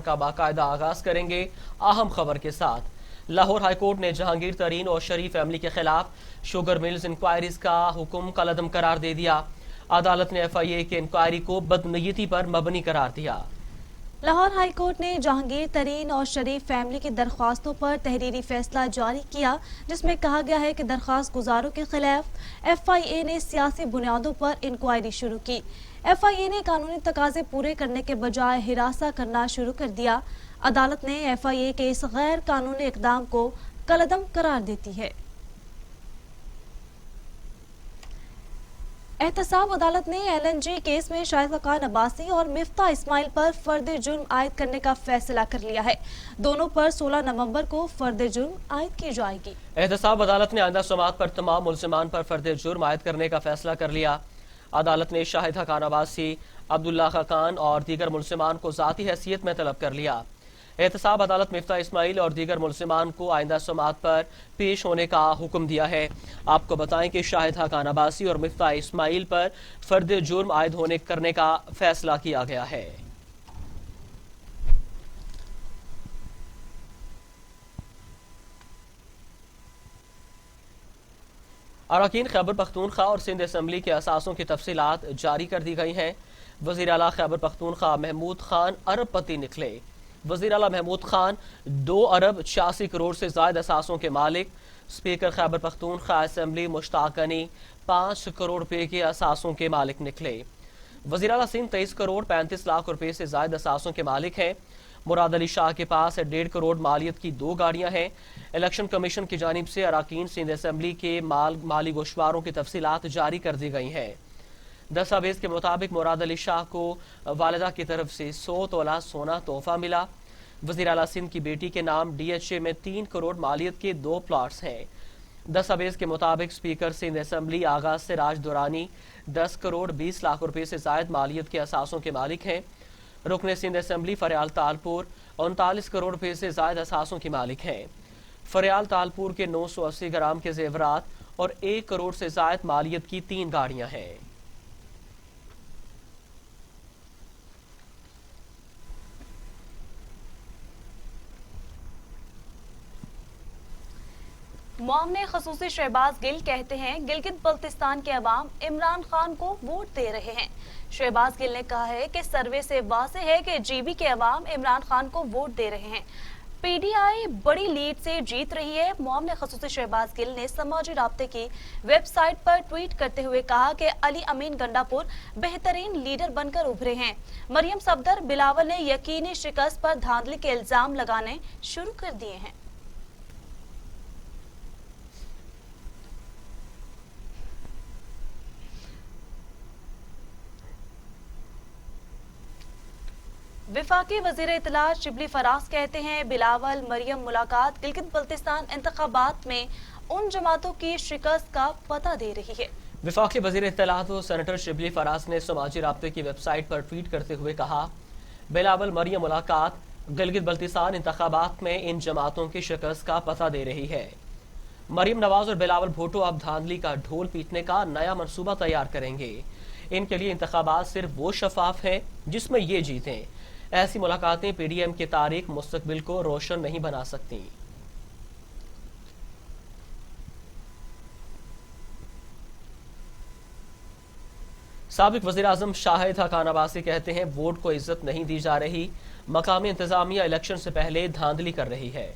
का बाकायदा आगाज करेंगे अहम खबर के साथ। लाहौर हाईकोर्ट ने जहांगीर तरीन और शरीफ फैमिली के खिलाफ शुगर मिल्स इंक्वायरीज का हुक्म कलअदम करार दे दिया। अदालत ने FIA के इंक्वायरी को बदनीयती पर मबनी करार दिया। लाहौर हाई कोर्ट ने जहांगीर तरीन और शरीफ फैमिली की दरख्वास्तों पर तहरीरी फैसला जारी किया, जिसमें कहा गया है कि दरख्वास्त गुजारों के खिलाफ FIA ने सियासी बुनियादों पर इंक्वायरी शुरू की। FIA ने कानूनी तकाजे पूरे करने के बजाय हिरासा करना शुरू कर दिया। अदालत ने FIA के इस गैर कानूनी इकदाम को कलअदम करार देती है। एहतसाब अदालत ने LNG केस में शाहिद खान अब्बासी और मिफ्ता इस्माइल पर फर्द जुर्म आयद करने का फैसला कर लिया है। दोनों पर 16 नवंबर को फर्द जुर्म आयद की जाएगी। एहतसाब अदालत ने आइंदा समाअत पर तमाम मुल्ज़िमान पर फर्द जुर्म आयद करने का फैसला कर लिया। अदालत ने शाहिद खान अब्बासी, अब्दुल्ला खान और दीगर मुल्ज़िमान को ज़ाती हैसियत में तलब कर लिया। एहतसाब अदालत मिफ्ता इस्माइल और दीगर मुल्ज़िमान को आइंदा समाअत पर पेश होने का हुक्म दिया है। आपको बताएं कि शाहिद खान अब्बासी और मिफ्ता इस्माइल पर फर्द जुर्म आयद करने का फैसला किया गया है। अरकान खैबर पख्तूनख्वा और सिंध असम्बली के असासों की तफसीलात जारी कर दी गई हैं। वज़ीर आला खैबर पख्तूनख्वा महमूद खान अरबपति निकले। वज़ीर आला महमूद खान 2 अरब 86 करोड़ से ज़ायद असासों के मालिक। स्पीकर खैबर पख्तूनख्वा असम्बली मुश्ताक अनी 5 करोड़ रुपए के असासों के मालिक निकले। वज़ीर आला सिंध 23 करोड़ 35 लाख रुपए से ज़ायद असासों के मालिक हैं। मुराद अली शाह के पास 1.5 करोड़ मालियत की 2 गाड़ियां हैं। इलेक्शन कमीशन की जानिब से अरकान सिंध असम्बली के माली गोशवारों की तफसीलात जारी कर दी गई हैं। दस्तावेज के मुताबिक मुराद अली शाह को वालिदा की तरफ से 100 तोला सोना तोहफा मिला। वज़ीर आला सिंध की बेटी के नाम DHA में 3 करोड़ मालियत के 2 प्लाट्स हैं। दस्तावेज के मुताबिक स्पीकर सिंध असम्बली आगा सिराज दुरानी 10 करोड़ 20 लाख रुपए से जायद मालियत के असासों के मालिक हैं। रुकन सिंध असम्बली फरियाल तालपुर 39 करोड़ रुपए से जायद असासों के मालिक हैं। फरियाल तालपुर के 980 ग्राम के जेवरात और 1 करोड़ से जायद मालियत की 3 गाड़ियां हैं। मामले खसूसी शहबाज गिल कहते हैं गिलगित बल्तिस्तान के अवाम इमरान खान को वोट दे रहे हैं। शहबाज गिल ने कहा है कि सर्वे से वाज़ेह है कि GB के अवाम इमरान खान को वोट दे रहे हैं। PDI बड़ी लीड से जीत रही है। मामले खसूसी शहबाज गिल ने समाजी राब्ते की वेबसाइट पर ट्वीट करते हुए कहा कि अली अमीन गंडापुर बेहतरीन लीडर बनकर उभरे हैं। मरियम सफदर बिलावल ने यकीनी शिकस्त पर धांधली के इल्जाम लगाने शुरू कर दिए हैं। विफाकी वजीर इत्तलात शिबली फराज कहते हैं बिलावल मरियम मुलाकात गिलगित बल्तिस्तान इंतखाबात में उन जमातों की शिकस्त का पता दे रही है। विफाकी वजीर इत्तलात व सेनेटर शिबली फराज ने समाजी राब्ते की वेबसाइट पर ट्वीट करते हुए कहा, बिलावल मरियम मुलाकात गिलगित बल्तिस्तान इंतखाबात में इन जमातों की शिकस्त का पता दे रही है। मरियम नवाज और बिलावल भुट्टो अब धांधली का ढोल पीटने का नया मंसूबा तैयार करेंगे। इनके लिए इंतखाबात सिर्फ वो शफाफ है जिसमें ये जीतें। ऐसी मुलाकातें PDM की तारीख मुस्तकबिल को रोशन नहीं बना सकती। साबिक वज़ीर आज़म शाहिद खान अब्बासी कहते हैं वोट को इज्जत नहीं दी जा रही, मकामी इंतजामिया इलेक्शन से पहले धांधली कर रही है।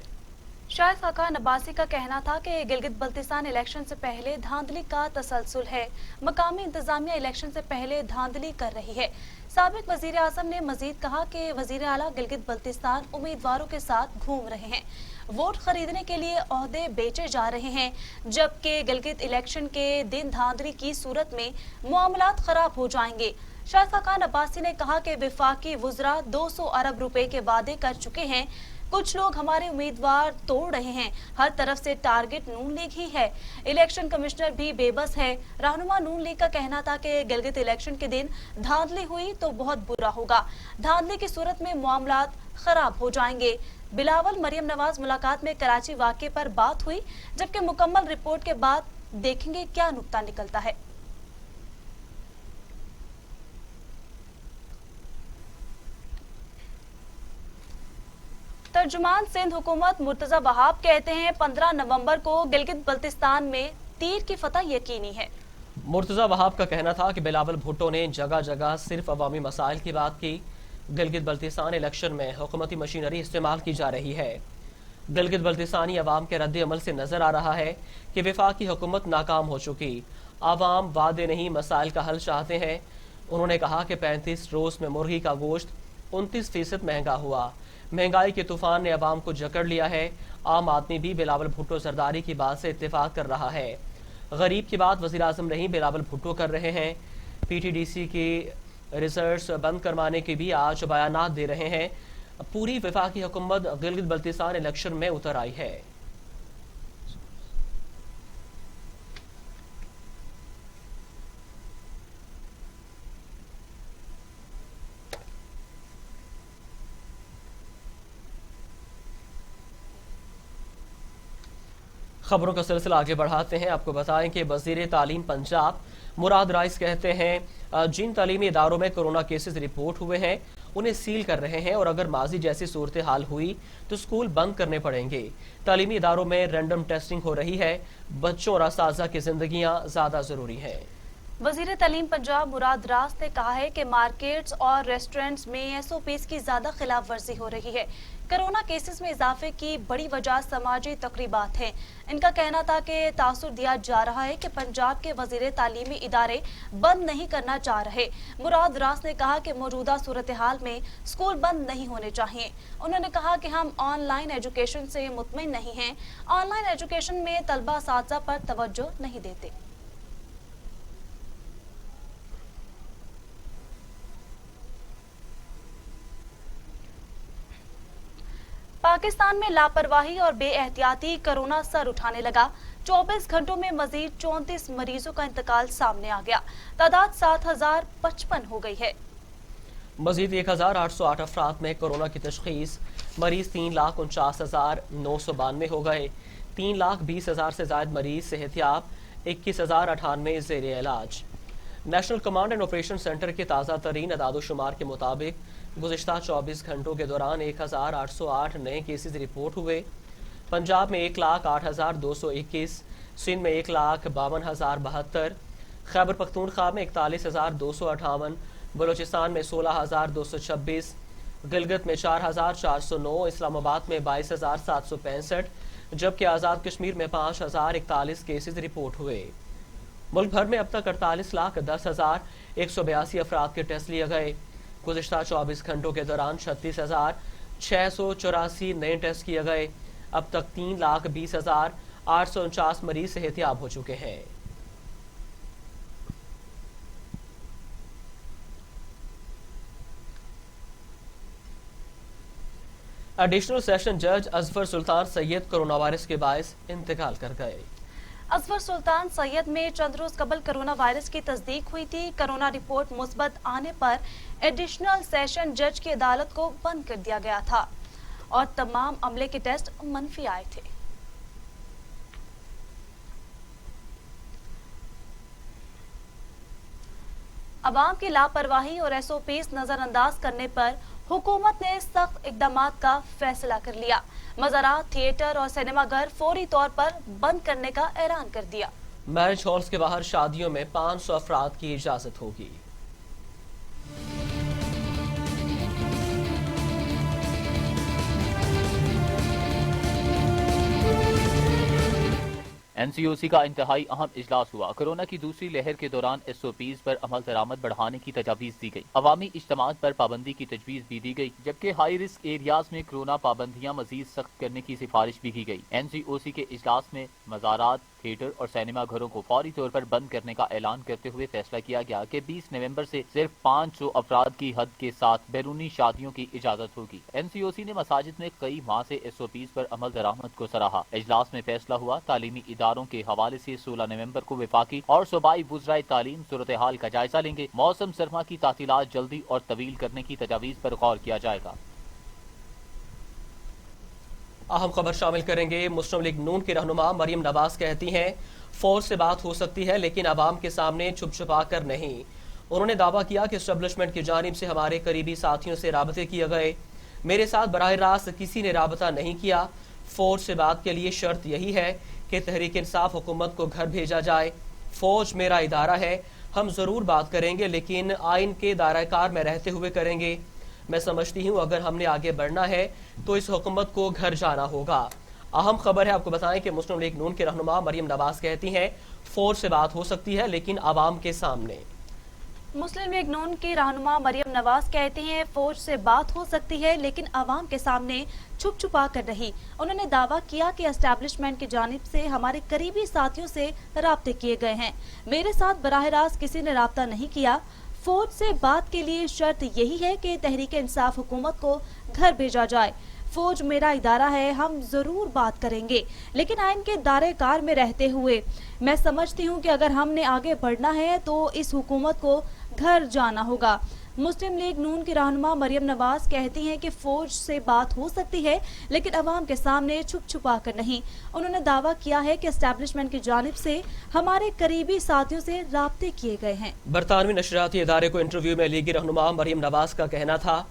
शाहिद खान अब्बासी का कहना था कि गिलगित बल्तिस्तान इलेक्शन से पहले धांधली का तसलसल है। मकामी इंतजामिया इलेक्शन से पहले धांधली कर रही है। साबिक वजीर आजम ने मजीद कहा कि वजीर आला गिलगित बल्तिस्तान उम्मीदवारों के साथ घूम रहे हैं, वोट खरीदने के लिए ओहदे बेचे जा रहे हैं, जबकि गिलगित इलेक्शन के दिन धांधली की सूरत में मामलात खराब हो जाएंगे। शाहिद खान अब्बासी ने कहा कि विफाकी वुज़रा 200 अरब रुपए के वादे कर चुके हैं। कुछ लोग हमारे उम्मीदवार तोड़ रहे हैं। हर तरफ से टारगेट नून लीग ही है। इलेक्शन कमिश्नर भी बेबस है। रहनुमा नून लीग का कहना था कि गिलगित इलेक्शन के दिन धांधली हुई तो बहुत बुरा होगा। धांधली की सूरत में मामलात खराब हो जाएंगे। बिलावल मरियम नवाज मुलाकात में कराची वाक़े पर बात हुई, जबकि मुकम्मल रिपोर्ट के बाद देखेंगे क्या नुक्ता निकलता है। तर्जुमान सिंध हुकूमत मुर्तजा वहाब कहते हैं 15 नवंबर को गिलगित बल्तिस्तान में तीर की फतह यकीनी है। मुर्तजा वहाब का कहना था कि बिलावल भुट्टो ने जगह जगह सिर्फ अवामी मसाइल की बात की। गिलगित बल्तिस्तान इलेक्शन में हुकूमती मशीनरी इस्तेमाल की जा रही है। गिलगित बल्तिस्तानी अवाम के रद्द अमल से नजर आ रहा है कि वफाकी हुकूमत नाकाम हो चुकी। आवाम वादे नहीं मसाइल का हल चाहते हैं। उन्होंने कहा कि 35 रोज में मुर्गी का गोश्त 29% महंगा हुआ। महंगाई के तूफान ने अवाम को जकड़ लिया है। आम आदमी भी बिलावल भुट्टो जरदारी की बात से इत्तेफाक कर रहा है। गरीब की बात वज़ीर आज़म नहीं बिलावल भुट्टो कर रहे हैं। PTDC की रिसर्च बंद करवाने के भी आज बयानात दे रहे हैं। पूरी वफाकी हुकूमत गिलगित बल्तिस्तान इलेक्शन में उतर आई है। खबरों का सिलसिला आगे बढ़ाते हैं। आपको बताएं कि वजीर तालीम पंजाब मुराद राइस कहते हैं जिन तालीमी इदारों में कोरोना केसेस रिपोर्ट हुए हैं उन्हें सील कर रहे हैं और अगर माजी जैसी सूरत हाल हुई तो स्कूल बंद करने पड़ेंगे। तालीमी इदारों में रैंडम टेस्टिंग हो रही है। बच्चों और असातिज़ा की जिंदगियां ज्यादा जरूरी है। वजीर तालीम पंजाब मुराद रास ने कहा है कि मार्केट्स और रेस्टोरेंट्स में SOPs की ज्यादा खिलाफ वर्जी हो रही है। कोरोना केसेस में इजाफे की बड़ी वजह समाजी तकरीबात है। इनका कहना था कि तासुर दिया जा रहा है कि पंजाब के वजीर तालीमी इदारे बंद नहीं करना चाह रहे। मुराद रास ने कहा कि मौजूदा सूरत हाल में स्कूल बंद नहीं होने चाहिए। उन्होंने कहा कि हम ऑनलाइन एजुकेशन से मुतमिन नहीं हैं। ऑनलाइन एजुकेशन में तलबा असातिज़ा पर तवज्जो नहीं देते। पाकिस्तान में लापरवाही और बेएहतियाती कोरोना सर उठाने लगा। 24 घंटों में मजीद 34 मरीजों का इंतकाल सामने आ गया। तादाद 7055 हो गई है। मजीद 1808 अफराद में कोरोना की तशखीस। मरीज 3,49,992 हो गए। 3,20,000 से ज्यादा मरीज सेहतियाब। 21,098 ज़ेर इलाज। National command and operation centre के ताज़ा तरीन अदाद-ओ-शुमार के मुताबिक गुज़िश्ता 24 घंटों के दौरान 1,808 नए केसेस रिपोर्ट हुए। पंजाब में 1,08,221, सिंध में 1,52,072, खैबर पख्तूनख्वा में 41,258, बलोचिस्तान में 16,226, गिलगित में 4,409, इस्लामाबाद में 22,765, जबकि आज़ाद कश्मीर में 5,041 केसेस रिपोर्ट हुए। मुल्क भर में अब तक 48,10,182 अफराद के टेस्ट लिए गए। गुज़िश्ता 24 घंटों के दौरान 36,684 नए टेस्ट किए गए। अब तक 3,20,849 मरीज सेहतियाब हो चुके हैं। एडिशनल सेशन जज अजफर सुल्तान सैयद कोरोना वायरस के बायस इंतकाल कर गए। अजफर सुल्तान सैयद में चंद रोज कबल कोरोना वायरस की तस्दीक हुई थी। कोरोना रिपोर्ट मुस्बत आने पर एडिशनल सेशन जज की अदालत को बंद कर दिया गया था और तमाम अमले के टेस्ट मनफी आए थे। अवाम की लापरवाही और SOPs नजरअंदाज करने पर हुकूमत ने सख्त इकदामात का फैसला कर लिया। मज़ारात, थिएटर और सिनेमाघर फौरी तौर पर बंद करने का ऐलान कर दिया। मैरिज हॉल्स के बाहर शादियों में 500 अफराद की इजाजत होगी। NCOC का इंतहाई अहम इजलास हुआ। कोरोना की दूसरी लहर के दौरान SOPs पर अमल दरामद बढ़ाने की तजावीज़ दी गई। अवामी इज्तिमात पर पाबंदी की तजवीज़ भी दी गई, जबकि हाई रिस्क एरियाज में कोरोना पाबंदियां मजीद सख्त करने की सिफारिश भी की गई। NCOC के इजलास में मज़ारात, थिएटर और सिनेमा घरों को फौरी तौर पर बंद करने का ऐलान करते हुए फैसला किया गया कि 20 नवंबर से सिर्फ 500 अफराद की हद के साथ बैरूनी शादियों की इजाजत होगी। NCOC ने मसाजिद में कई माह से SOPs पर अमल दरामद को सराहा। इजलास में फैसला हुआ तालीमी इदारों के हवाले से 16 नवंबर को वफाकी और सूबाई वुज़राए तालीम सूरत हाल का जायजा लेंगे। मौसम सरमा की तातीलात जल्दी और तवील करने की तजावीज़ पर गौर किया जाएगा। अहम खबर शामिल करेंगे। मुस्लिम लीग नून की रहनुमा मरियम नवाज कहती हैं फौज से बात हो सकती है लेकिन आवाम के सामने छुप छुपा कर नहीं। उन्होंने दावा किया कि एस्टेब्लिशमेंट की जानिब से हमारे करीबी साथियों से राबते किए गए। میرے ساتھ براہ راست کسی نے رابطہ نہیں کیا. فوج سے بات کے لیے شرط یہی ہے کہ تحریک انصاف حکومت کو گھر بھیجا جائے. فوج میرا ادارہ ہے, ہم ضرور بات کریں گے لیکن آئین کے دائرہ کار میں رہتے ہوئے کریں گے. میں سمجھتی ہوں اگر ہم نے آگے بڑھنا ہے تو اس حکومت کو گھر جانا ہوگا. اہم خبر ہے, آپ کو بتائیں کہ مسلم لیگ نون کے رہنما مریم نواز کہتی ہیں فوج سے بات ہو سکتی ہے لیکن عوام کے سامنے. مسلم لیگ نون کی رہنما مریم نواز کہتی ہیں فوج سے بات ہو سکتی ہے لیکن عوام کے سامنے چھپ چھپا کر نہیں. انہوں نے دعویٰ کیا کہ اسٹیبلشمنٹ کی جانب سے ہمارے قریبی ساتھیوں سے رابطے کیے گئے ہیں. میرے ساتھ براہ راست کسی نے رابطہ نہیں کیا. فوج سے بات کے لیے شرط یہی ہے کہ تحریک انصاف حکومت کو گھر بھیجا جائے. فوج میرا ادارہ ہے, ہم ضرور بات کریں گے لیکن آئین کے دائرہ کار میں رہتے ہوئے. میں سمجھتی ہوں کہ اگر ہم نے آگے بڑھنا ہے تو اس حکومت کو گھر جانا ہوگا. مسلم لیگ نون کی رہنما مریم نواز کہتی ہیں کہ فوج سے بات ہو سکتی ہے لیکن عوام کے سامنے چھپ چھپا کر نہیں. انہوں نے دعویٰ کیا ہے کہ اسٹیبلشمنٹ کی جانب سے ہمارے قریبی ساتھیوں سے رابطے کیے گئے ہیں. برطانوی نشریاتی ادارے کو انٹرویو میں لیگی رہنما مریم نواز کا کہنا تھا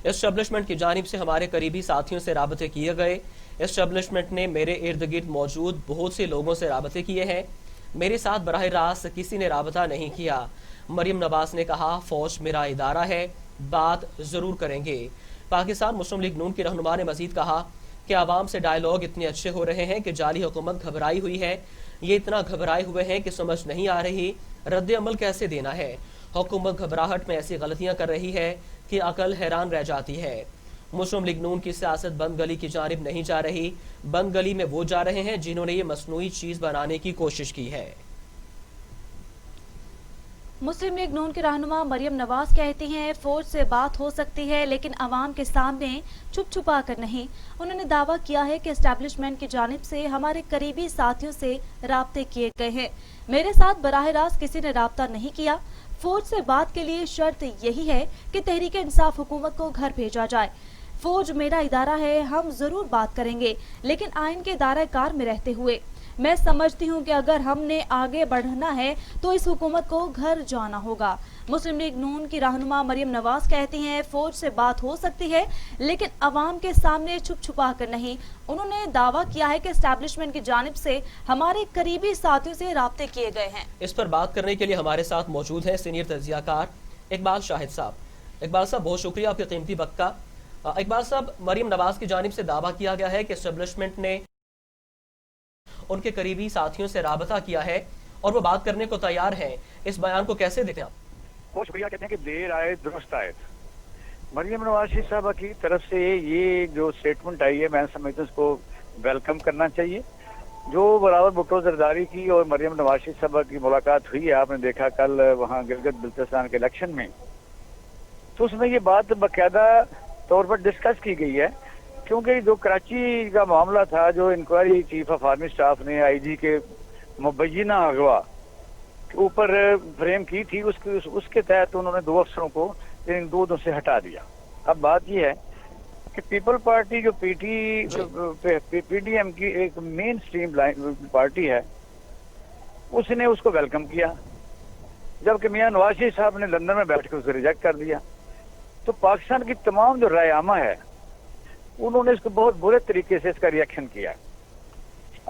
اسٹیبلشمنٹ کی جانب سے ہمارے قریبی ساتھیوں سے رابطے کیے گئے. اسٹیبلشمنٹ نے میرے ارد گرد موجود بہت سے لوگوں سے رابطے کیے ہیں. میرے ساتھ براہ راست کسی نے رابطہ نہیں کیا. مریم نواز نے کہا فوج میرا ادارہ ہے, بات ضرور کریں گے. پاکستان مسلم لیگ نون کی رہنما نے مزید کہا کہ عوام سے ڈائیلاگ اتنے اچھے ہو رہے ہیں کہ جعلی حکومت گھبرائی ہوئی ہے. یہ اتنا گھبرائے ہوئے ہیں کہ سمجھ نہیں آ رہی رد عمل کیسے دینا ہے. حکومت گھبراہٹ میں ایسی غلطیاں کر رہی ہے کہ عقل حیران رہ جاتی ہے. مسلم لیگ نون کی سیاست بند گلی کی جانب نہیں جا رہی. بند گلی میں وہ جا رہے ہیں جنہوں نے یہ مصنوعی چیز بنانے کی کوشش کی ہے. مسلم لیگ نون کے رہنما مریم نواز کہتی ہیں فوج سے بات ہو سکتی ہے لیکن عوام کے سامنے چھپ چھپا کر نہیں. انہوں نے دعویٰ کیا ہے کہ اسٹیبلشمنٹ کی جانب سے ہمارے قریبی ساتھیوں سے رابطے کیے گئے ہیں. میرے ساتھ براہ راست کسی نے رابطہ نہیں کیا. فوج سے بات کے لیے شرط یہی ہے کہ تحریک انصاف حکومت کو گھر بھیجا جائے. فوج میرا ادارہ ہے, ہم ضرور بات کریں گے لیکن آئین کے دائرہ کار میں رہتے ہوئے. میں سمجھتی ہوں کہ اگر ہم نے آگے بڑھنا ہے تو اس حکومت کو گھر جانا ہوگا. مسلم لیگ نون کی رہنما مریم نواز کہتی ہیں فوج سے بات ہو سکتی ہے لیکن عوام کے سامنے چھپ چھپا کر نہیں. انہوں نے دعویٰ کیا ہے کہ اسٹیبلشمنٹ کی جانب سے ہمارے قریبی ساتھیوں سے رابطے کیے گئے ہیں. اس پر بات کرنے کے لیے ہمارے ساتھ موجود ہیں سینئر تجزیہ کار اقبال شاہد صاحب. اقبال صاحب بہت شکریہ آپ کے قیمتی وقت کا. اقبال صاحب, مریم نواز کی جانب سے دعویٰ کیا گیا ہے کہ اسٹیبلشمنٹ نے ان کے قریبی ساتھیوں سے رابطہ کیا ہے اور وہ بات کرنے کو تیار ہیں. اس بیان کو کیسے دیکھتے ہیں آپ؟ بہت شکریہ. کہتے ہیں کہ دیر آئے درست آئے. مریم نواز صاحبہ کی طرف سے یہ جو سٹیٹمنٹ آئی ہے میں سمجھتا ہوں اس کو ویلکم کرنا چاہیے. جو براور بھٹو زرداری کی اور مریم نواز صاحبہ کی ملاقات ہوئی ہے, آپ نے دیکھا کل وہاں گلگت بلتستان کے الیکشن میں, تو اس میں یہ بات باقاعدہ طور پر ڈسکس کی گئی ہے. کیونکہ جو کراچی کا معاملہ تھا, جو inquiry chief of army staff نے آئی جی کے مبینہ اغوا کے اوپر فریم کی تھی, اس کے تحت انہوں نے 2 افسروں کو ان 2 سے ہٹا دیا. اب بات یہ ہے کہ پیپل پارٹی جو پی ڈی ایم کی ایک مین سٹریم پارٹی ہے, اس نے اس کو ویلکم کیا, جبکہ میاں نواز شریف صاحب نے لندن میں بیٹھ کے اسے ریجیکٹ کر دیا. تو پاکستان کی تمام جو رائے عامہ ہے انہوں نے اس کو بہت برے طریقے سے اس کا ریئیکشن کیا.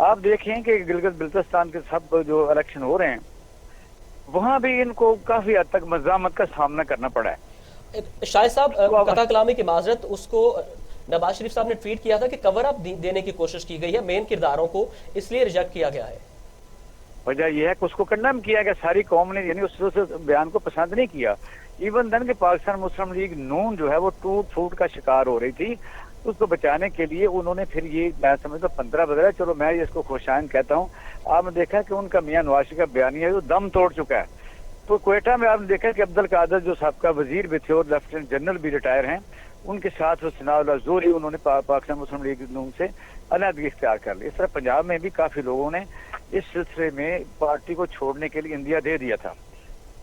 آپ دیکھیں کہ گلگت بلتستان کے سب جو الیکشن ہو رہے ہیں وہاں بھی ان کو کافی حد تک مزاحمت کا سامنا کرنا پڑا ہے. شاہد صاحب, قطع کلامی کی معذرت, اس کو نواز شریف صاحب نے ٹویٹ کیا تھا کہ کور اپ دینے کی کوشش کی گئی ہے, مین کرداروں کو اس لیے ریجیکٹ کیا گیا ہے. وجہ یہ ہے کہ اس کو کنڈیم کیا کہ ساری قوم نے یعنی اس بیان کو پسند نہیں کیا. ایون دن کہ پاکستان مسلم لیگ نون جو ہے وہ ٹوٹ پھوٹ کا شکار ہو رہی تھی, اس کو بچانے کے لیے انہوں نے پھر یہ میں سمجھتا 15 بدلا. چلو میں اس کو خوشائند کہتا ہوں. آپ نے دیکھا کہ ان کا میاں نواز شریف کا بیانیہ جو دم توڑ چکا ہے. تو کوئٹہ میں آپ نے دیکھا کہ عبد القادر جو سابقہ وزیر بھی تھے اور لیفٹیننٹ جنرل بھی ریٹائر ہیں, ان کے ساتھ وہ ثناء اللہ زوری انہوں نے پاکستان مسلم لیگ نون سے علیحدگی اختیار کر لی. اس طرح پنجاب میں بھی کافی لوگوں نے اس سلسلے میں پارٹی کو چھوڑنے کے لیے اندیا دے دیا تھا.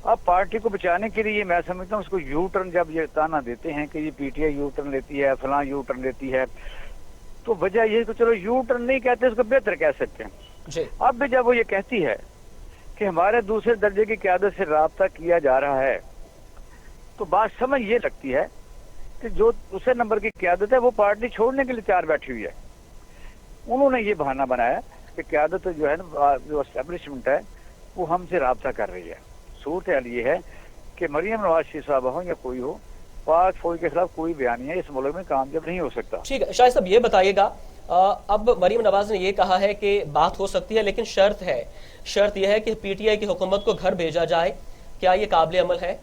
اب پارٹی کو بچانے کے لیے میں سمجھتا ہوں اس کو یو ٹرن جب یہ تانا دیتے ہیں کہ یہ پی ٹی آئی یو ٹرن لیتی ہے, فلاں یو ٹرن لیتی ہے, تو وجہ یہ کہ چلو یو ٹرن نہیں کہتے, اس کو بہتر کہہ سکتے ہیں. اب بھی جب وہ یہ کہتی ہے کہ ہمارے دوسرے درجے کی قیادت سے رابطہ کیا جا رہا ہے, تو بات سمجھ یہ لگتی ہے कि जो दूसरे नंबर की क्यादत है वो पार्टी छोड़ने के लिए तैयार बैठी हुई है। उन्होंने ये बहाना बनाया कि क्यादत जो है ना, जो एस्टेब्लिशमेंट है वो हमसे राब्ता कर रही है। सूरत हाल ये है कि मरियम नवाज शरीफ साहब हो या कोई हो, पाक फौज के खिलाफ कोई बयानिया इस मुल्क में कामयाब नहीं हो सकता। ठीक है शाहिद साहब, ये बताइएगा, अब मरियम नवाज ने ये कहा है कि बात हो सकती है लेकिन शर्त है, शर्त यह है कि पीटीआई की हुकूमत को घर भेजा जाए, क्या ये काबिल अमल है?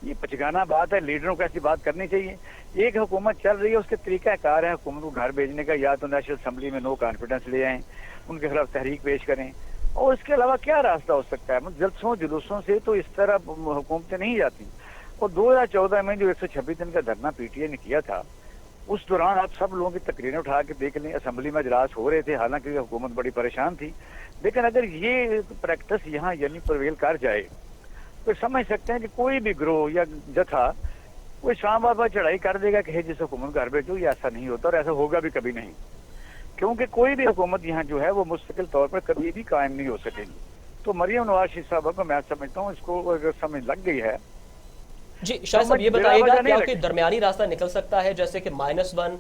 ये पचगाना बात है, लीडरों को ऐसी बात करनी चाहिए। एक हुकूमत चल रही है, उसके तरीका कार है हुकूमत को घर भेजने का, या तो नेशनल असम्बली में नो कॉन्फिडेंस ले आए, उनके खिलाफ तहरीक पेश करें, और इसके अलावा क्या रास्ता हो सकता है? जलसों जुलूसों से तो इस तरह हुकूमतें नहीं जाती। और 2014 में जो 126 दिन का धरना पीटीआई ने किया था, उस दौरान आप सब लोगों की तकरीरें उठा के देख लें, असम्बली में इजलास हो रहे थे, हालांकि हुकूमत बड़ी परेशान थी। लेकिन अगर ये प्रैक्टिस यहाँ यानी प्रवेल कर जाए तो समझ सकते हैं कि कोई भी ग्रोह या जथा कोई शाम बाबा चढ़ाई कर देगा कि जिस हुकूमत घर भेजो, ये ऐसा नहीं होता और ऐसा होगा भी कभी नहीं, क्योंकि कोई भी हुकूमत यहाँ जो है वो मुस्तकिल तौर पर कभी भी कायम नहीं हो सकेगी। तो मरियम नवाज शरीफ साहब को मैं समझता हूँ इसको अगर समझ लग गई है। जी शाहिद साहब, ये बताइएगा क्या कोई दरमियानी रास्ता निकल सकता है, जैसे कि -1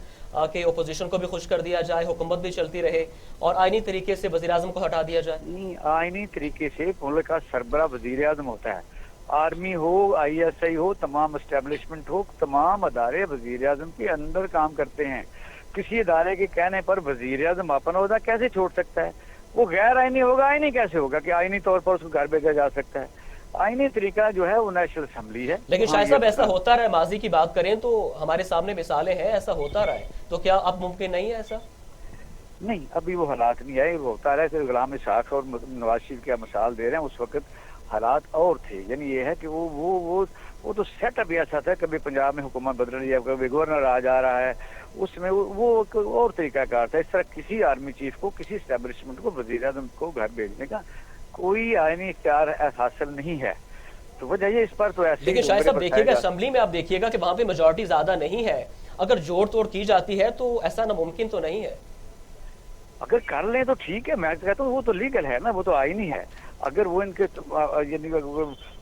के ओपोजिशन को भी खुश कर दिया जाए, हुकूमत भी चलती रहे और आईनी तरीके से वजीर आजम को हटा दिया जाए? नहीं, आईनी तरीके से मुल्क का सरबरा वजीर आजम होता है। आर्मी हो, ISI हो, तमाम एस्टेब्लिशमेंट हो, तमाम अदारे वजीर आजम के अंदर काम करते हैं। किसी अदारे के कहने पर वजीर आजम अपना ओहदा कैसे छोड़ सकता है? वो गैर आईनी होगा, आईनी कैसे होगा कि आईनी तौर पर उसको घर भेजा जा सकता है? आईनी तरीका जो है वो नेशनल असम्बली है। लेकिन शाहिद साहब ऐसा होता रहा है, माजी की बात करें तो हमारे सामने मिसालें हैं, ऐसा होता रहा है, तो क्या अब मुमकिन नहीं है ऐसा? नहीं, अभी वो हालात नहीं आए, वो होता रहा है। सिर्फ गुलाम इसाक और नवाज शरीफ की मिसाल दे रहे हैं, उस वक्त हालात और थे। यानी ये है कि वो तो सेटअप ऐसा था, कभी पंजाब में हुकूमत बदल रही है, कभी गवर्नर आ जा रहा है, उसमें वो और तरीका कार था। इस तरह किसी आर्मी चीफ को, किसी एस्टेब्लिशमेंट को वजीर आजम को घर भेजने का कोई आईनी इख्तियार हासिल नहीं है। तो वजह ये इस पर तो ऐसे। लेकिन शायद साहब देखिएगा, असेंबली में आप देखिएगा कि वहां पे मेजॉरिटी ज्यादा नहीं है, अगर जोड़ तोड़ की जाती है तो ऐसा नामुमकिन तो नहीं है। अगर कर लें तो ठीक है, मैं कहता हूँ वो तो लीगल है ना, वो तो आईनी है। अगर वो इनके यानी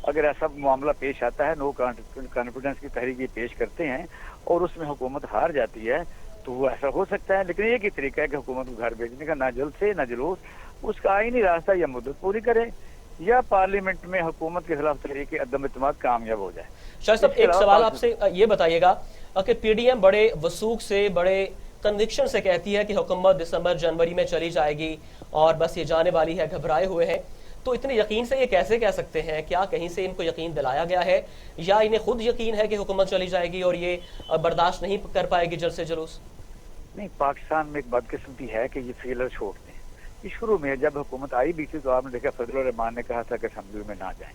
अगर ऐसा मामला पेश आता है, नो कॉन्फिडेंस की तहरीक पेश करते हैं और उसमें हुकूमत हार जाती है, तो वो ऐसा हो सकता है। लेकिन एक ही तरीका है कि हुकूमत को घर भेजने का, ना जल्द से ना जुलूस, उसका आईनी रास्ता या मुद्दत पूरी करे या पार्लियामेंट में हुकूमत के खिलाफ तहरीक अदम इत्तेमाद कामयाब हो जाए। शायद साहब एक सवाल आपसे ये बताइएगा कि पीडीएम बड़े वसूख से, बड़े कन्विक्शन से कहती है कि हुकूमत दिसंबर जनवरी में चली जाएगी और बस ये जाने वाली है, घबराए हुए हैं, तो इतने यकीन से ये कैसे कह सकते हैं? क्या कहीं से इनको यकीन दिलाया गया है या इन्हें खुद यकीन है कि हुकूमत चली जाएगी और ये बर्दाश्त नहीं कर पाएगी जल्द से जुलूस? नहीं, पाकिस्तान में एक बदकिस्मती है कि ये फेलर छोड़ते हैं। शुरू में जब हुकूमत आई भी थी तो आपने देखा फजलुर रहमान ने कहा था कि असेंबली में ना जाएं।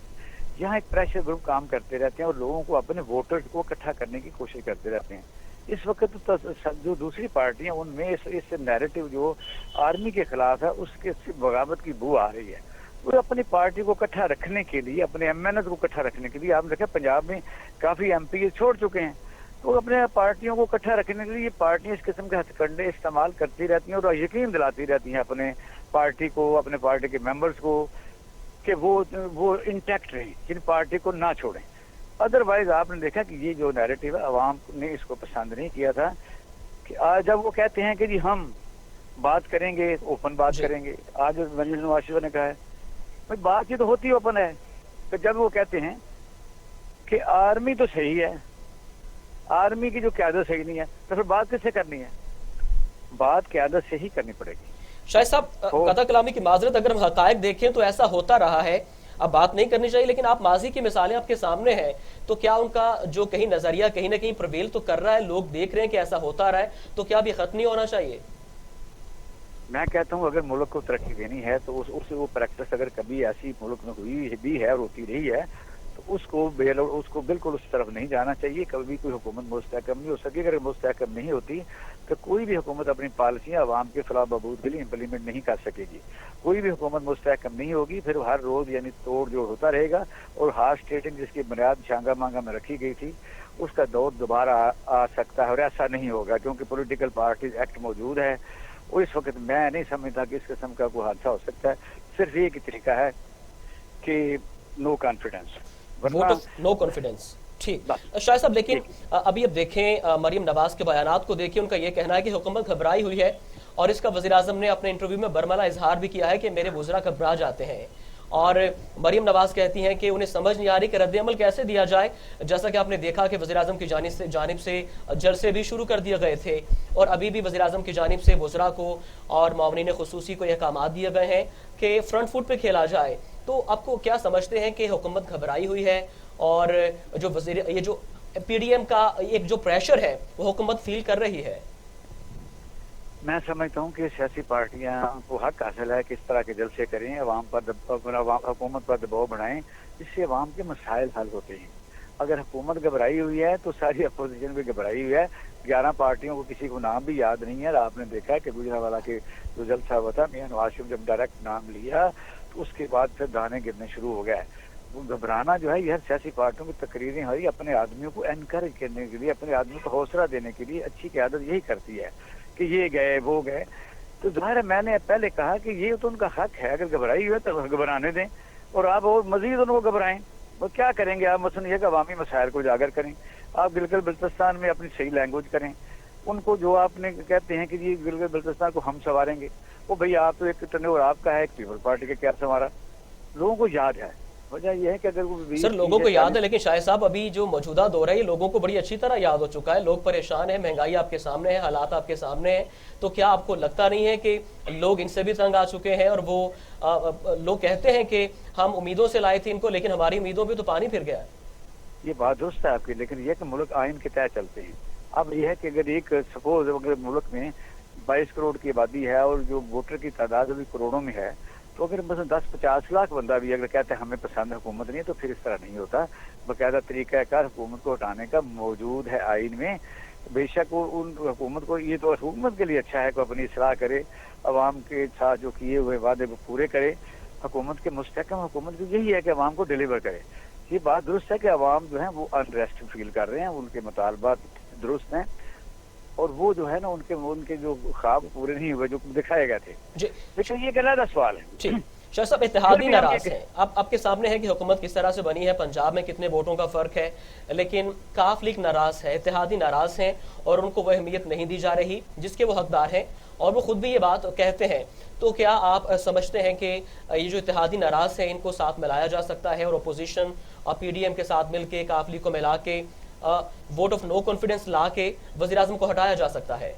यहाँ एक प्रेशर ग्रुप काम करते रहते हैं और लोगों को, अपने वोटर्स को इकट्ठा करने की कोशिश करते रहते हैं। इस वक्त तो जो दूसरी पार्टियां, उनमें इस नैरेटिव जो आर्मी के खिलाफ है उसके बगावत की बू आ रही है। वो अपनी पार्टी को इकट्ठा रखने के लिए, अपने MNS को इकट्ठा रखने के लिए, आपने देखा पंजाब में काफी MP छोड़ चुके हैं, तो अपने पार्टियों को इकट्ठा रखने के लिए ये पार्टियां इस किस्म के हथकंडे इस्तेमाल करती रहती हैं और यकीन दिलाती रहती हैं अपने पार्टी को, अपने पार्टी के मेंबर्स को कि वो इंटैक्ट रहे, जिन पार्टी को ना छोड़ें। अदरवाइज आपने देखा कि ये जो नैरेटिव है, अवाम ने इसको पसंद नहीं किया था कि आज जब वो कहते हैं कि जी हम बात करेंगे, ओपन बात करेंगे, आज मरियम नवाज शरीफ ने कहा है भाई बात ये तो होती ओपन है, तो जब वो कहते हैं कि आर्मी तो सही है, आर्मी की जो क़यादत सही नहीं है, तो फिर बात किससे करनी है? बात क़यादत से ही करनी पड़ेगी। शायद साहब कतल कलामी की माजरत, अगर हम हकायक देखें तो ऐसा होता रहा है, अब बात नहीं करनी चाहिए, लेकिन आप माजी की मिसालें आपके सामने हैं, तो क्या उनका जो कहीं नजरिया कहीं ना कहीं प्रवेल तो कर रहा है, लोग देख रहे हैं कि ऐसा होता रहा है, तो क्या अभी खत्म नहीं होना चाहिए? मैं कहता हूँ अगर मुल्क को तरक्की देनी है तो वो प्रैक्टिस अगर कभी ऐसी मुल्क में हुई भी है और होती रही है तो उसको बिल्कुल उस तरफ नहीं जाना चाहिए। कभी कोई हुकूमत मुस्तहकम नहीं हो सकेगी। अगर मुस्तहकम नहीं होती तो कोई भी हुकूमत अपनी पॉलिसियाँ अवाम के खिलाफ बबूद के लिए इम्प्लीमेंट नहीं कर सकेगी। कोई भी हुकूमत मुस्तहकम नहीं होगी, फिर हर रोज यानी तोड़ जोड़ होता रहेगा और हार्ड स्टेटिंग जिसकी बुनियाद शांगा मांगा में रखी गई थी उसका दौर दोबारा आ सकता है और ऐसा नहीं होगा क्योंकि पॉलिटिकल पार्टीज एक्ट मौजूद है। और इस वक्त मैं नहीं समझता कि इस किस्म का कोई हादसा हो सकता है। सिर्फ एक ही तरीका है कि नो कॉन्फिडेंस, नो कॉन्फिडेंस। ٹھیک شاہد صاحب، لیکن ابھی اب دیکھیں مریم نواز کے بیانات کو دیکھیں، ان کا یہ کہنا ہے کہ حکومت گھبرائی ہوئی ہے، اور اس کا وزیراعظم نے اپنے انٹرویو میں برملا اظہار بھی کیا ہے کہ میرے وزراء گھبرا جاتے ہیں، اور مریم نواز کہتی ہیں کہ انہیں سمجھ نہیں آ رہی کہ رد عمل کیسے دیا جائے، جیسا کہ آپ نے دیکھا کہ وزیراعظم کی جانب سے جلسے بھی شروع کر دیے گئے تھے، اور ابھی بھی وزیراعظم کی جانب سے وزراء کو اور معاونین خصوصی کو یہ احکامات دیے گئے ہیں کہ فرنٹ فٹ پہ کھیلا جائے۔ تو آپ کو کیا سمجھتے ہیں کہ حکومت گھبرائی ہوئی ہے، اور یہ جو پی ڈی ایم کا ایک جو پریشر ہے وہ حکومت فیل کر رہی ہے؟ میں سمجھتا ہوں کہ سیاسی پارٹیاں کو حق حاصل ہے کہ اس طرح کے جلسے کریں، عوام پر حکومت پر دباؤ بنائیں، اس سے عوام کے مسائل حل ہوتے ہیں۔ اگر حکومت گھبرائی ہوئی ہے تو ساری اپوزیشن بھی گھبرائی ہوئی ہے۔ 11 پارٹیوں کو کسی کو نام بھی یاد نہیں ہے۔ آپ نے دیکھا ہے کہ گجرانوالہ کے جو جلسہ ہوا تھا، میاں نواز شریف جب ڈائریکٹ نام لیا تو اس کے بعد پھر دانے گرنے شروع ہو گئے۔ وہ گھبرانا جو ہے یہ ہر سیاسی پارٹیوں کی تقریریں ہوئی اپنے آدمیوں کو انکریج کرنے کے لیے، اپنے آدمیوں کو حوصلہ دینے کے لیے۔ اچھی قیادت یہی کرتی ہے کہ یہ گئے وہ گئے، تو ظاہر ہے میں نے پہلے کہا کہ یہ تو ان کا حق ہے، اگر گھبرائی ہوئی ہے تو گھبرانے دیں، اور آپ اور مزید ان کو گھبرائیں۔ وہ کیا کریں گے آپ؟ مثلاً یہ کہ عوامی مسائل کو اجاگر کریں، آپ گلگت بلتستان میں اپنی صحیح لینگویج کریں، ان کو جو آپ نے کہتے ہیں کہ یہ گلگت بلتستان کو ہم سنواریں گے، وہ بھئی آپ تو ایک ٹنور آپ کا ہے، ایک پیپل پارٹی کا کیا سنوارا؟ لوگوں کو یاد ہے۔ وجہ یہ ہے کہ اگر وہ سر لوگوں کو یاد ہے، لیکن شاہد صاحب ابھی جو موجودہ دور ہے یہ لوگوں کو بڑی اچھی طرح یاد ہو چکا ہے، لوگ پریشان ہیں، مہنگائی آپ کے سامنے ہے، حالات آپ کے سامنے ہیں، تو کیا آپ کو لگتا نہیں ہے کہ لوگ ان سے بھی تنگ آ چکے ہیں، اور وہ لوگ کہتے ہیں کہ ہم امیدوں سے لائے تھے ان کو، لیکن ہماری امیدوں پہ تو پانی پھر گیا ہے؟ یہ بات درست ہے آپ کی، لیکن یہ کہ ملک آئین کے تحت چلتے ہیں۔ اب یہ ہے کہ اگر ایک سپوز اگر ملک میں 22 کروڑ کی آبادی ہے اور جو ووٹر کی تعداد ابھی کروڑوں میں ہے، تو اگر مثلا 10-50 لاکھ بندہ بھی اگر کہتے ہیں ہمیں پسند حکومت نہیں ہے، تو پھر اس طرح نہیں ہوتا۔ باقاعدہ طریقہ کار حکومت کو ہٹانے کا موجود ہے آئین میں۔ بے شک ان حکومت کو یہ تو حکومت کے لیے اچھا ہے کہ اپنی اصلاح کرے، عوام کے ساتھ جو کیے ہوئے وعدے وہ پورے کرے۔ حکومت کے مستحکم حکومت کی یہی ہے کہ عوام کو ڈیلیور کرے۔ یہ بات درست ہے کہ عوام جو ہیں وہ انریسٹ فیل کر رہے ہیں، ان کے مطالبات درست ہیں، اور وہ جو ہے نا ان کے جو خواب پورے نہیں ہوئے جو دکھائے گئے تھے۔ لیکن یہ ایک علیحدہ سوال ہے۔ جی شاہ صاحب، اتحادی ناراض ہیں، اب آپ کے سامنے ہے کہ حکومت کس طرح سے بنی ہے، پنجاب میں کتنے ووٹوں کا فرق ہے، لیکن کاف لیگ ناراض ہے، اتحادی ناراض ہیں، اور ان کو وہ اہمیت نہیں دی جا رہی جس کے وہ حقدار ہیں، اور وہ خود بھی یہ بات کہتے ہیں۔ تو کیا آپ سمجھتے ہیں کہ یہ جو اتحادی ناراض ہیں ان کو ساتھ ملایا جا سکتا ہے، اور اپوزیشن اور پی ڈی ایم کے ساتھ مل کے کاف لیگ کو ملا کے ووٹ آف نو کانفیڈنس لا کے وزیراعظم کو ہٹایا جا سکتا ہے؟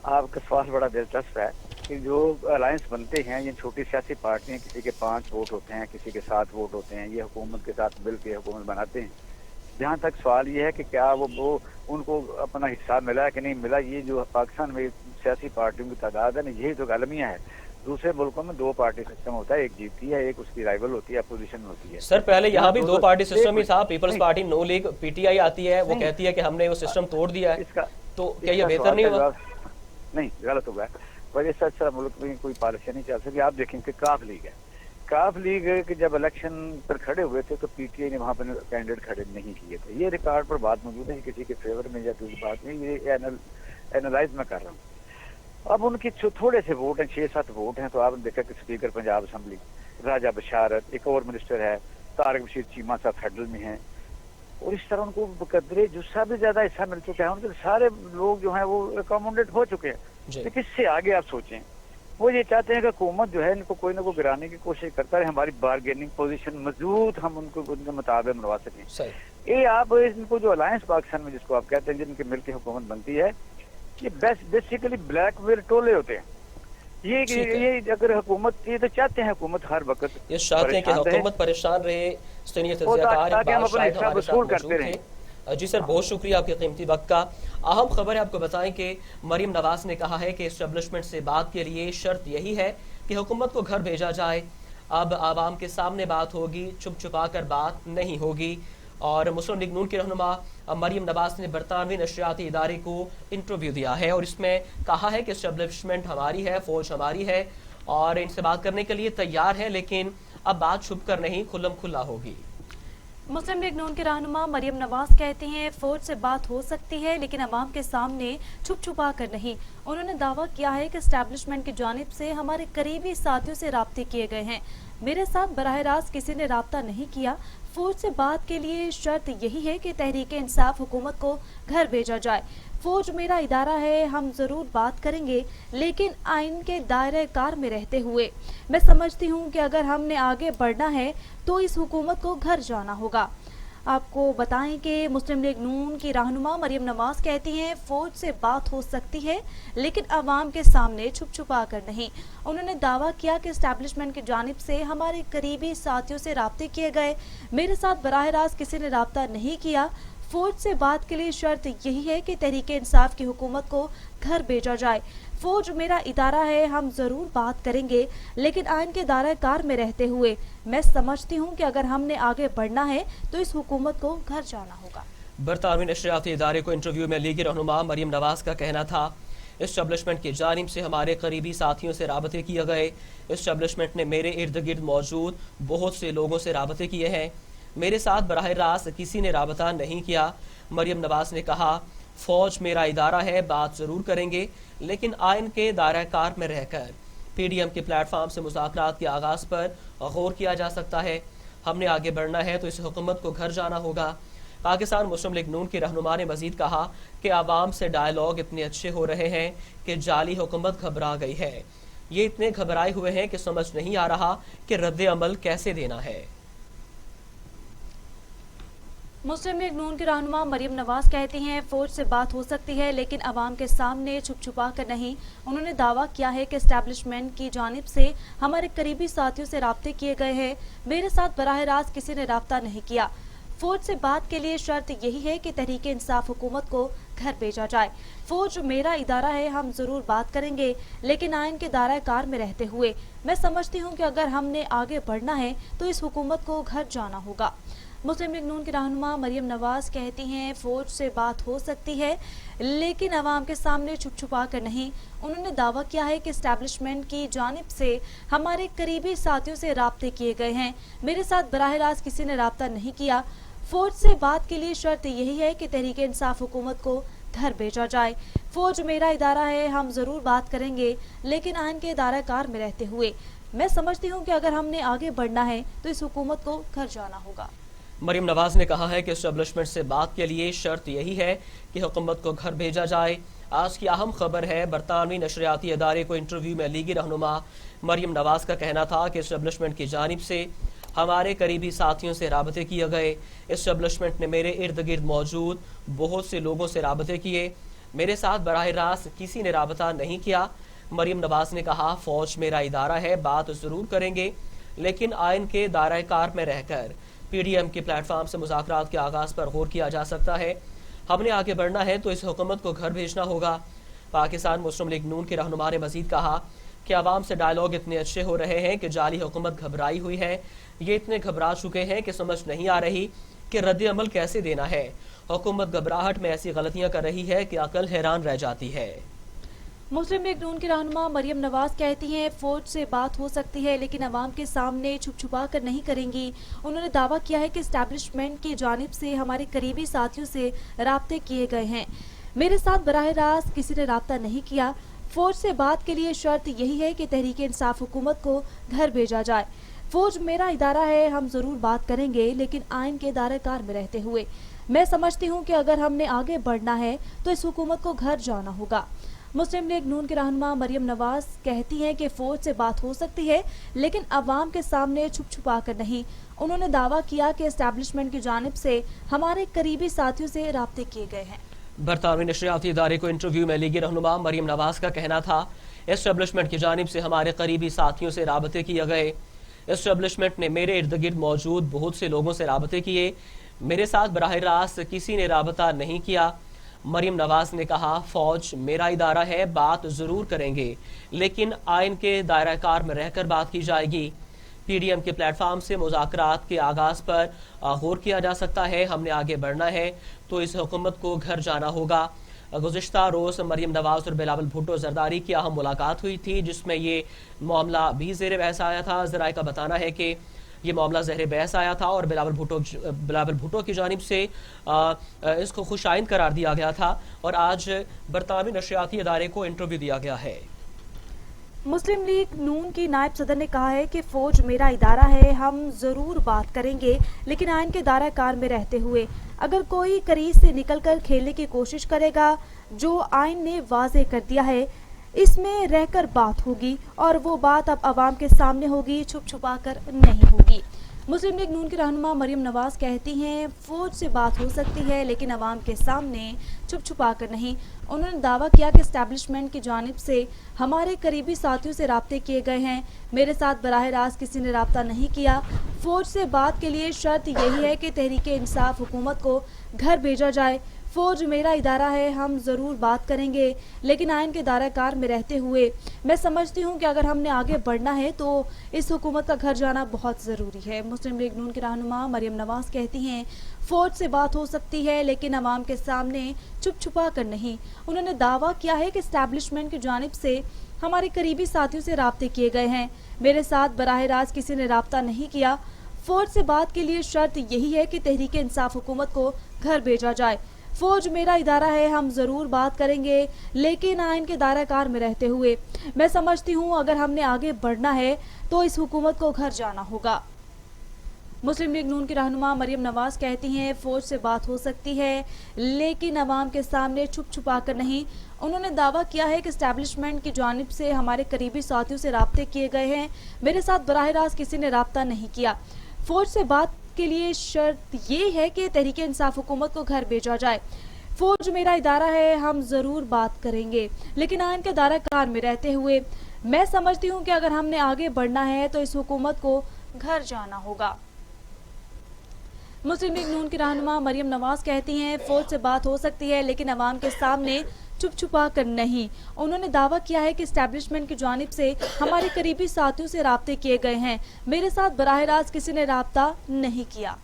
آپ کا سوال بڑا دلچسپ ہے کہ جو الائنس بنتے ہیں یہ چھوٹی سیاسی پارٹیاں، کسی کے 5 ووٹ ہوتے ہیں، کسی کے 7 ووٹ ہوتے ہیں، یہ حکومت کے ساتھ مل کے حکومت بناتے ہیں۔ جہاں تک سوال یہ ہے کہ کیا وہ ان کو اپنا حصہ ملا کہ نہیں ملا، یہ جو پاکستان میں سیاسی پارٹیوں کی تعداد ہے نا، یہی تو المیہ ہے۔ دوسرے ملکوں میں 2 پارٹی سسٹم ہوتا ہے، ایک جیتتی ہے، ایک اس کی رائیول ہوتی ہے، اپوزیشن ہوتی ہے۔ سر پہلے یہاں بھی 2 پارٹی سسٹم ہی تھا، پیپلز پارٹی نو لیگ پی ٹی آئی آتی ہے، وہ کہتی ہے کہ ہم نے وہ سسٹم توڑ دیا ہے، تو کیا یہ بہتر نہیں ہوا؟ نہیں، غلط ہوگا۔ وجہ سے اچھا ملک میں کوئی پالیسی نہیں چل سکی۔ آپ دیکھیں کہ کاف لیگ ہے، کاف لیگ کے جب الیکشن پر کھڑے ہوئے تھے تو پی ٹی آئی نے وہاں پر کینڈیڈیٹ کھڑے نہیں کیے تھے۔ یہ ریکارڈ پر بات موجود ہے، کسی کے فیور میں یا دوسری بات نہیں، یہ اینالائز میں کر رہا ہوں۔ اب ان کے تھوڑے سے ووٹ ہیں، 6-7 ووٹ ہیں، تو آپ نے دیکھا کہ اسپیکر پنجاب اسمبلی راجہ بشارت، ایک اور منسٹر ہے طارق بشیر چیمہ صاحب فیڈرل میں ہیں، اور اس طرح ان کو بقدرے جسہ بھی زیادہ حصہ مل چکا ہے، ان کے سارے لوگ جو ہیں وہ اکوموڈیٹ ہو چکے ہیں۔ لیکن اس سے آگے آپ سوچیں، وہ یہ چاہتے ہیں کہ حکومت جو ہے ان کو کوئی نہ کوئی گرانے کی کوشش کرتا ہے، ہماری بارگیننگ پوزیشن مضبوط، ہم ان کو ان کے مطابق منوا سکیں۔ یہ آپ ان کو جو الائنس پاکستان میں جس کو آپ کہتے ہیں جن کے مل کے حکومت بنتی ہے، یہ بیسیکلی بلیک میل ٹولے ہوتے ہیں۔ یہ اگر حکومت یہ تو چاہتے ہیں حکومت ہر وقت یہ چاہتے ہیں کہ حکومت پریشان رہے، سینئر تجزیہ کار اقبال شاہد ہمارے ساتھ موجود تھے۔ جی سر، بہت شکریہ آپ کے قیمتی وقت کا۔ اہم خبر ہے آپ کو بتائیں کہ مریم نواز نے کہا ہے کہ اسٹیبلشمنٹ سے بات کے لیے شرط یہی ہے کہ حکومت کو گھر بھیجا جائے، اب عوام کے سامنے بات ہوگی، چھپ چھپا کر بات نہیں ہوگی۔ اور مسلم لیگ نون کی رہنما مریم نواز نے برطانوی نشریاتی ادارے کو انٹرویو دیا ہے، اور اس میں کہا ہے کہ اسٹیبلشمنٹ ہماری ہے، فوج ہماری ہے، اور ان سے بات کرنے کے لیے تیار ہے، لیکن اب بات چھپ کر نہیں، کھلم کھلا ہوگی۔ मुस्लिम लीग नून की रहनुमा मरियम नवाज कहती हैं फौज से बात हो सकती है लेकिन अवाम के सामने छुप छुपा कर नहीं। उन्होंने दावा किया है कि एस्टैब्लिशमेंट की जानिब से हमारे करीबी साथियों से राब्ते किए गए हैं। मेरे साथ बराह रास्त किसी ने राब्ता नहीं किया। फौज से बात के लिए शर्त यही है कि तहरीक इंसाफ हुकूमत को घर भेजा जाए। फौज मेरा इदारा है, हम ज़रूर बात करेंगे लेकिन आइन के दायरे कार में रहते हुए। मैं समझती हूँ कि अगर हमने आगे बढ़ना है तो इस हुकूमत को घर जाना होगा। आपको बताएं कि मुस्लिम लीग नून की रहनुमा मरियम नवाज कहती हैं फौज से बात हो सकती है लेकिन अवाम के सामने छुप छुपा कर नहीं। उन्होंने दावा किया कि एस्टैब्लिशमेंट की जानिब से हमारे करीबी साथियों से राब्ते किए गए। मेरे साथ बराह रास्त किसी ने राब्ता नहीं किया। फौज से बात के लिए शर्त यही है कि तहरीक इंसाफ की हुकूमत को घर भेजा जाए। फौज मेरा इदारा है, हम ज़रूर बात करेंगे लेकिन आइन के दायरे कार में रहते हुए। मैं समझती हूँ कि अगर हमने आगे बढ़ना है तो इस हुकूमत को घर जाना होगा। बरतानवी नशरियाती इदारे को इंटरव्यू में लीगी रहनुमा मरियम नवाज का कहना था एस्टैब्लिशमेंट की जानिब से हमारे करीबी साथियों से राबते किए गए। एस्टैब्लिशमेंट ने मेरे इर्द गिर्द मौजूद बहुत से लोगों से राबते किए हैं। मेरे साथ बराह रास्त किसी ने राबता नहीं किया। मरियम नवाज ने कहा फौज मेरा इदारा है, बात ज़रूर करेंगे लेकिन आइन के दायरा कार में रहकर। PDM के प्लेटफार्म से मुज़ाकरात के आगाज़ पर गौर किया जा सकता है। हमने आगे बढ़ना है तो इस हुकूमत को घर जाना होगा। पाकिस्तान मुस्लिम लीग नून के रहनुमा ने मजीद कहा कि आवाम से डायलॉग इतने अच्छे हो रहे हैं कि जाली हुकूमत घबरा गई है। ये इतने घबराए हुए हैं कि समझ नहीं आ रहा कि रद्द अमल कैसे देना है। मुस्लिम लीग नून की रहनुमा मरियम नवाज कहती हैं फौज से बात हो सकती है लेकिन अवाम के सामने छुप छुपा कर नहीं। उन्होंने दावा किया है कि एस्टैब्लिशमेंट की जानिब से हमारे करीबी साथियों से राब्ते किए गए हैं। मेरे साथ बराह रास्त किसी ने राब्ता नहीं किया। फौज से बात के लिए शर्त यही है कि तहरीक इंसाफ हुकूमत को घर भेजा जाए। फौज मेरा इदारा है, हम ज़रूर बात करेंगे लेकिन आइन के दायरा कार में रहते हुए। मैं समझती हूँ कि अगर हमने आगे बढ़ना है तो इस हुकूमत को घर जाना होगा। मुस्लिम लीग नून की रहनुमा मरियम नवाज कहती हैं फौज से बात हो सकती है लेकिन अवाम के सामने छुप छुपा कर नहीं। उन्होंने दावा किया है कि एस्टैब्लिशमेंट की जानिब से हमारे करीबी साथियों से राब्ते किए गए हैं। मेरे साथ बराह रास्त किसी ने राब्ता नहीं किया। फौज से बात के लिए शर्त यही है कि तहरीक इंसाफ हुकूमत को घर भेजा जाए। फौज मेरा इदारा है, हम ज़रूर बात करेंगे लेकिन आइन के दायरा कार में रहते हुए। मैं समझती हूँ कि अगर हमने आगे बढ़ना है तो इस हुकूमत को घर जाना होगा। मरियम नवाज ने कहा है कि एस्टैब्लिशमेंट से बात के लिए शर्त यही है कि हुकूमत को घर भेजा जाए। आज की अहम खबर है बरतानवी नशरियाती इदारे को इंटरव्यू में लीगी रहनुमा मरियम नवाज का कहना था कि एस्टैब्लिशमेंट की जानिब से हमारे करीबी साथियों से राबते किए गए। एस्टैब्लिशमेंट ने मेरे इर्द गिर्द मौजूद बहुत से लोगों से राबते किए। मेरे साथ बराह रास्त किसी ने राबता नहीं किया। मरियम नवाज ने कहा फौज मेरा इदारा है, बात ज़रूर करेंगे लेकिन आइन के दायरा कार में रहकर। PDM के प्लेटफार्म से मुज़ाकरात के आगाज़ पर गौर किया जा सकता है। हमने आगे बढ़ना है तो इस हुकूमत को घर भेजना होगा। पाकिस्तान मुस्लिम लीग नून के रहनुमा ने मजीद कहा कि आवाम से डायलॉग इतने अच्छे हो रहे हैं कि जाली हुकूमत घबराई हुई है। ये इतने घबरा चुके हैं कि समझ नहीं आ रही कि रद्द अमल कैसे देना है। हुकूमत घबराहट में ऐसी गलतियां कर रही है कि अकल हैरान रह जाती है। मुस्लिम लीग नून की रहनुमा मरियम नवाज कहती हैं फौज से बात हो सकती है लेकिन अवाम के सामने छुप छुपा कर नहीं करेंगी। उन्होंने दावा किया है कि एस्टैब्लिशमेंट की जानिब से हमारे करीबी साथियों से राब्ते किए गए हैं। मेरे साथ बराह रास्त किसी ने राब्ता नहीं किया। फौज से बात के लिए शर्त यही है कि तहरीक इंसाफ हुकूमत को घर भेजा जाए। फौज मेरा इदारा है, हम ज़रूर बात करेंगे लेकिन आइन के दायरे कार में रहते हुए। मैं समझती हूँ कि अगर हमने आगे बढ़ना है तो इस हुकूमत को घर जाना होगा। मुस्लिम लीग नून की रहनुमा मरियम नवाज कहती हैं कि फौज से बात हो सकती है लेकिन अवाम के सामने छुप छुपा कर नहीं। उन्होंने दावा किया कि एस्टैब्लिशमेंट की जानिब से हमारे करीबी साथियों से राब्ते किए गए हैं। बरतानवी नशरियाती इदारे को इंटरव्यू में लीगी रहनुमा मरियम नवाज का कहना था एस्टैब्लिशमेंट की जानिब से हमारे करीबी साथियों से राब्ते किए गए। एस्टैब्लिशमेंट ने मेरे इर्द गिर्द मौजूद बहुत से लोगों से राब्ते किए। मेरे साथ बराह रास्त किसी ने राब्ता नहीं किया। मरियम नवाज ने कहा फौज मेरा इदारा है, बात ज़रूर करेंगे लेकिन आइन के दायरा कार में रहकर बात की जाएगी। PDM के प्लेटफार्म से मुज़ाकरात के आगाज़ पर गौर किया जा सकता है। हमने आगे बढ़ना है तो इस हुकूमत को घर जाना होगा। गुज़िश्ता रोज़ मरियम नवाज और बिलावल भुट्टो जरदारी की अहम मुलाकात हुई थी जिसमें ये मामला भी ज़ेर बहस आया था। ज़राए का बताना है कि یہ معاملہ زہر بحث آیا تھا اور بلاول بھٹو کی جانب سے اس کو خوش آئند قرار دیا گیا تھا اور آج برطانوی نشریاتی ادارے کو انٹرویو دیا گیا ہے۔ مسلم لیگ نون کی نائب صدر نے کہا ہے کہ فوج میرا ادارہ ہے، ہم ضرور بات کریں گے لیکن آئین کے دائرہ کار میں رہتے ہوئے۔ اگر کوئی کریز سے نکل کر کھیلنے کی کوشش کرے گا، جو آئین نے واضح کر دیا ہے اس میں رہ کر بات ہوگی اور وہ بات اب عوام کے سامنے ہوگی، چھپ چھپا کر نہیں ہوگی۔ مسلم لیگ نون کی رہنما مریم نواز کہتی ہیں فوج سے بات ہو سکتی ہے لیکن عوام کے سامنے چھپ چھپا کر نہیں۔ انہوں نے دعویٰ کیا کہ اسٹیبلشمنٹ کی جانب سے ہمارے قریبی ساتھیوں سے رابطے کیے گئے ہیں، میرے ساتھ براہ راست کسی نے رابطہ نہیں کیا۔ فوج سے بات کے لیے شرط یہی ہے کہ تحریک انصاف حکومت کو گھر بھیجا جائے۔ فوج میرا ادارہ ہے، ہم ضرور بات کریں گے لیکن آئین کے دائرہ کار میں رہتے ہوئے۔ میں سمجھتی ہوں کہ اگر ہم نے آگے بڑھنا ہے تو اس حکومت کا گھر جانا بہت ضروری ہے۔ مسلم لیگ نون کی رہنما مریم نواز کہتی ہیں فوج سے بات ہو سکتی ہے لیکن عوام کے سامنے چھپ چھپا کر نہیں۔ انہوں نے دعویٰ کیا ہے کہ اسٹیبلشمنٹ کی جانب سے ہمارے قریبی ساتھیوں سے رابطے کیے گئے ہیں، میرے ساتھ براہ راست کسی نے رابطہ نہیں کیا۔ فوج سے بات کے لیے شرط یہی ہے کہ تحریک انصاف حکومت کو گھر بھیجا جائے۔ فوج میرا ادارہ ہے، ہم ضرور بات کریں گے لیکن آئین کے دائرہ کار میں رہتے ہوئے۔ میں سمجھتی ہوں اگر ہم نے آگے بڑھنا ہے تو اس حکومت کو گھر جانا ہوگا۔ مسلم لیگ نون کی رہنما مریم نواز کہتی ہیں فوج سے بات ہو سکتی ہے لیکن عوام کے سامنے چھپ چھپا کر نہیں۔ انہوں نے دعویٰ کیا ہے کہ اسٹیبلشمنٹ کی جانب سے ہمارے قریبی ساتھیوں سے رابطے کیے گئے ہیں، میرے ساتھ براہ راست کسی نے رابطہ نہیں کیا۔ فوج سے بات کے لیے شرط یہ ہے کہ تحریک انصاف حکومت کو گھر بھیجا جائے۔ فوج میرا ادارہ ہے، ہم ضرور بات کریں گے لیکن آئین کے دائرہ کار میں رہتے ہوئے۔ میں سمجھتی ہوں کہ اگر ہم نے آگے بڑھنا ہے تو اس حکومت کو گھر جانا ہوگا۔ مسلم لیگ نون کی رہنما مریم نواز کہتی ہیں فوج سے بات ہو سکتی ہے لیکن عوام کے سامنے چھپ چھپا کر نہیں۔ انہوں نے دعویٰ کیا ہے کہ اسٹیبلشمنٹ کی جانب سے ہمارے قریبی ساتھیوں سے رابطے کیے گئے ہیں، میرے ساتھ براہ راست کسی نے رابطہ نہیں کیا۔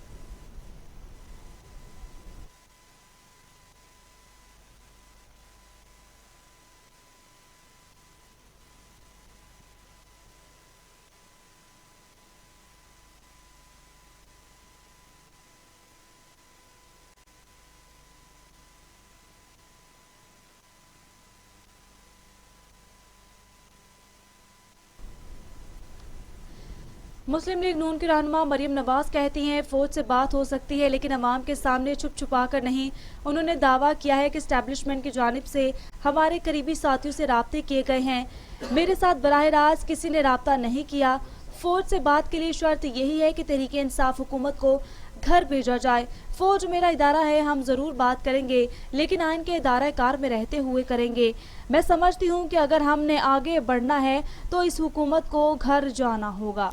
مسلم لیگ نون کی رہنما مریم نواز کہتی ہیں فوج سے بات ہو سکتی ہے لیکن عوام کے سامنے چھپ چھپا کر نہیں۔ انہوں نے دعویٰ کیا ہے کہ اسٹیبلشمنٹ کی جانب سے ہمارے قریبی ساتھیوں سے رابطے کیے گئے ہیں، میرے ساتھ براہ راست کسی نے رابطہ نہیں کیا۔ فوج سے بات کے لیے شرط یہی ہے کہ تحریک انصاف حکومت کو گھر بھیجا جائے۔ فوج میرا ادارہ ہے، ہم ضرور بات کریں گے لیکن آئین کے دائرہ کار میں رہتے ہوئے کریں گے۔ میں سمجھتی ہوں کہ اگر ہم نے آگے بڑھنا ہے تو اس حکومت کو گھر جانا ہوگا۔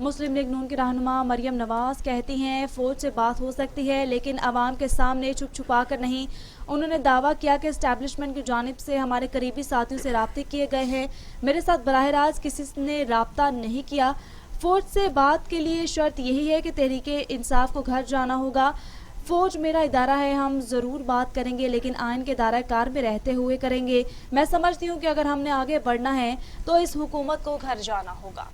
مسلم لیگ نون کی رہنما مریم نواز کہتی ہیں فوج سے بات ہو سکتی ہے لیکن عوام کے سامنے چھپ چھپا کر نہیں۔ انہوں نے دعویٰ کیا کہ اسٹیبلشمنٹ کی جانب سے ہمارے قریبی ساتھیوں سے رابطے کیے گئے ہیں، میرے ساتھ براہ راست کسی نے رابطہ نہیں کیا۔ فوج سے بات کے لیے شرط یہی ہے کہ تحریک انصاف کو گھر جانا ہوگا۔ فوج میرا ادارہ ہے، ہم ضرور بات کریں گے لیکن آئین کے دائرہ کار میں رہتے ہوئے کریں گے۔ میں سمجھتی ہوں کہ اگر ہم نے آگے بڑھنا ہے تو اس حکومت کو گھر جانا ہوگا۔